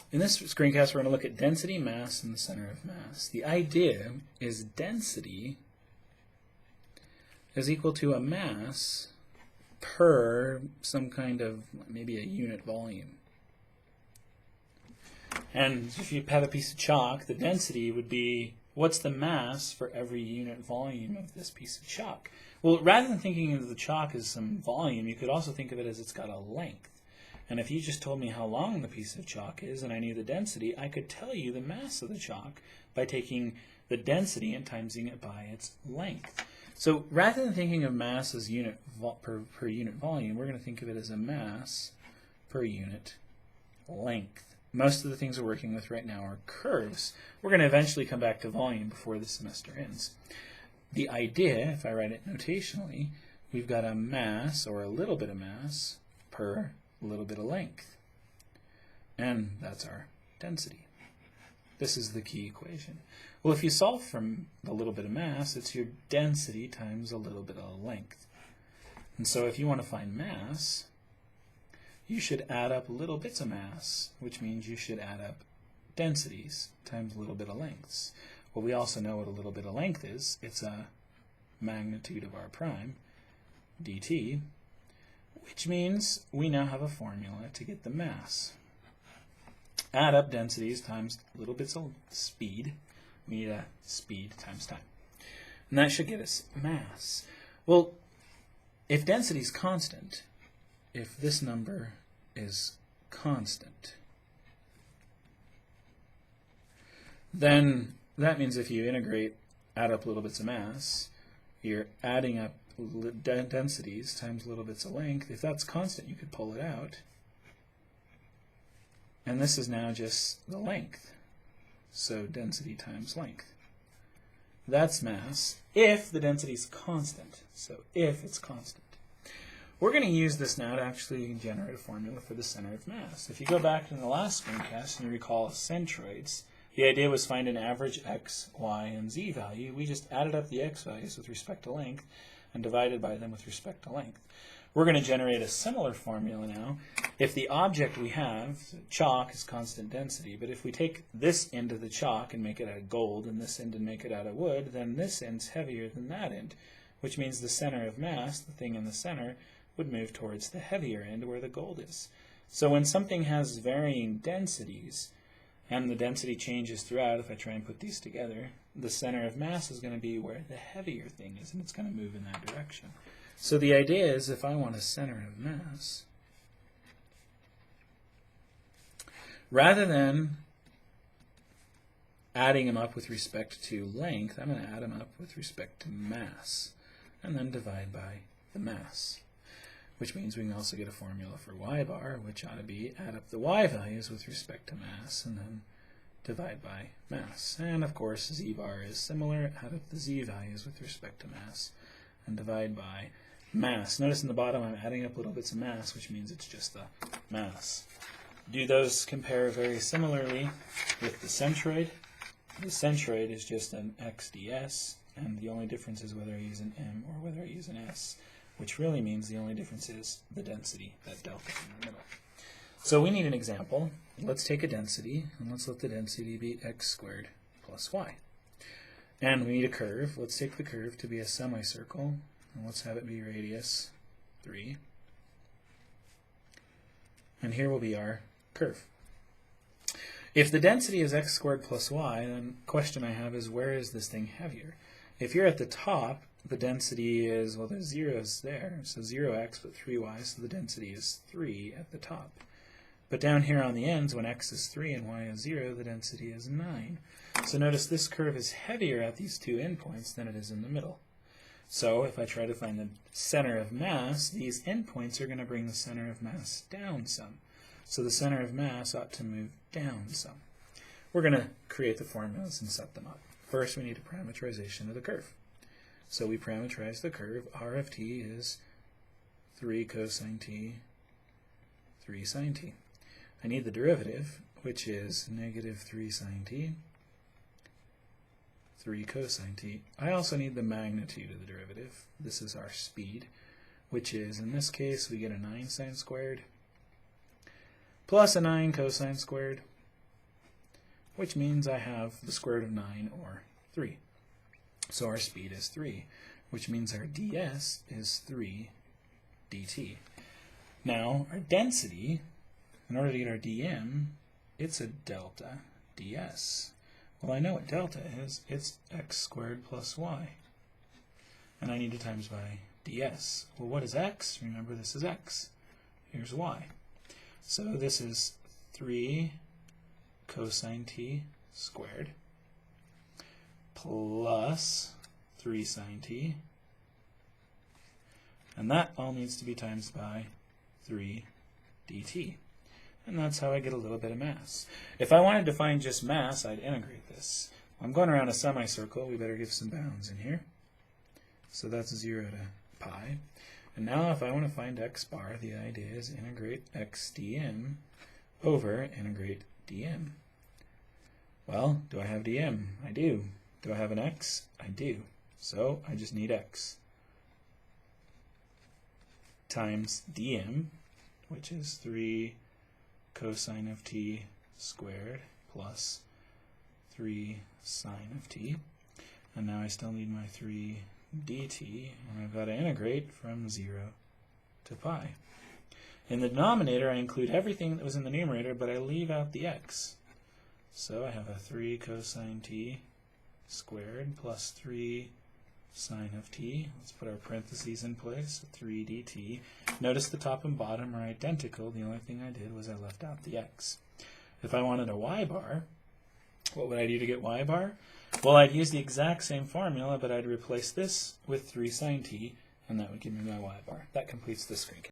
In this screencast, we're going to look at density, mass, and the center of mass. The idea is density is equal to a mass per some kind of, maybe a unit volume. And if you have a piece of chalk, the density would be, what's the mass for every unit volume of this piece of chalk? Well, rather than thinking of the chalk as some volume, you could also think of it as it's got a length. And if you just told me how long the piece of chalk is and I knew the density, I could tell you the mass of the chalk by taking the density and timesing it by its length. So rather than thinking of mass as unit per unit volume, we're going to think of it as a mass per unit length. Most of the things we're working with right now are curves. We're going to eventually come back to volume before the semester ends. The idea, if I write it notationally, we've got a mass, or a little bit of mass, per little bit of length. And that's our density. This is the key equation. Well, if you solve from the little bit of mass, it's your density times a little bit of length. And so if you want to find mass, you should add up little bits of mass, which means you should add up densities times a little bit of lengths. Well, we also know what a little bit of length is. It's a magnitude of r prime, dt, which means we now have a formula to get the mass. Add up densities times little bits of speed. We need a speed times time. And that should get us mass. Well, if density is constant, if this number is constant, then that means if you integrate, add up little bits of mass, you're adding up densities times little bits of length. If that's constant, you could pull it out. And this is now just the length. So density times length. That's mass if the density is constant. So if it's constant. We're going to use this now to actually generate a formula for the center of mass. If you go back to the last screencast and you recall centroids, the idea was find an average x, y, and z value. We just added up the x values with respect to length and divided by them with respect to length. We're going to generate a similar formula now. If the object we have, chalk, is constant density, but if we take this end of the chalk and make it out of gold and this end and make it out of wood, then this end's heavier than that end, which means the center of mass, the thing in the center, would move towards the heavier end where the gold is. So when something has varying densities, and the density changes throughout, if I try and put these together, the center of mass is going to be where the heavier thing is, and it's going to move in that direction. So the idea is if I want a center of mass, rather than adding them up with respect to length, I'm going to add them up with respect to mass, and then divide by the mass. Which means we can also get a formula for y bar, which ought to be add up the y values with respect to mass, and then divide by mass. And of course, z bar is similar. Add up the z values with respect to mass, and divide by mass. Notice in the bottom I'm adding up little bits of mass, which means it's just the mass. Do those compare very similarly with the centroid? The centroid is just an x ds, and the only difference is whether I use an m or whether I use an s, which really means the only difference is the density, that delta in the middle. So we need an example. Let's take a density, and let's let the density be x squared plus y. And we need a curve. Let's take the curve to be a semicircle, and let's have it be radius 3. And here will be our curve. If the density is x squared plus y, then the question I have is, where is this thing heavier? If you're at the top, the density is, well, there's zeros there, so 0x but 3y, so the density is 3 at the top. But down here on the ends, when x is 3 and y is 0, the density is 9. So notice this curve is heavier at these two endpoints than it is in the middle. So if I try to find the center of mass, these endpoints are going to bring the center of mass down some. So the center of mass ought to move down some. We're going to create the formulas and set them up. First, we need a parameterization of the curve. So we parameterize the curve. R of t is 3 cosine t, 3 sine t. I need the derivative, which is negative 3 sine t, 3 cosine t. I also need the magnitude of the derivative. This is our speed, which is, in this case, we get a 9 sine squared plus a 9 cosine squared. which means I have the square root of 9, or 3. So our speed is 3, which means our ds is 3 dt. Now, our density, in order to get our dm, it's a delta ds. Well, I know what delta is. It's x squared plus y. And I need to times by ds. Well, what is x? Remember, this is x. Here's y. So this is 3 cosine t squared plus 3 sine t. And that all needs to be times by 3 dt. And that's how I get a little bit of mass. If I wanted to find just mass, I'd integrate this. I'm going around a semicircle. We better give some bounds in here. So that's 0 to pi. And now if I want to find x bar, the idea is integrate x dm over integrate dm. Well, do I have dm? I do. Do I have an x? I do. So I just need x times dm, which is 3 cosine of t squared plus 3 sine of t. And now I still need my 3 dt, and I've got to integrate from 0 to pi. In the denominator, I include everything that was in the numerator, but I leave out the x. So I have a 3 cosine t squared plus 3 sine of t. Let's put our parentheses in place, 3 dt. Notice the top and bottom are identical. The only thing I did was I left out the x. If I wanted a y bar, what would I do to get y bar? Well, I'd use the exact same formula, but I'd replace this with 3 sine t, and that would give me my y bar. That completes the screen.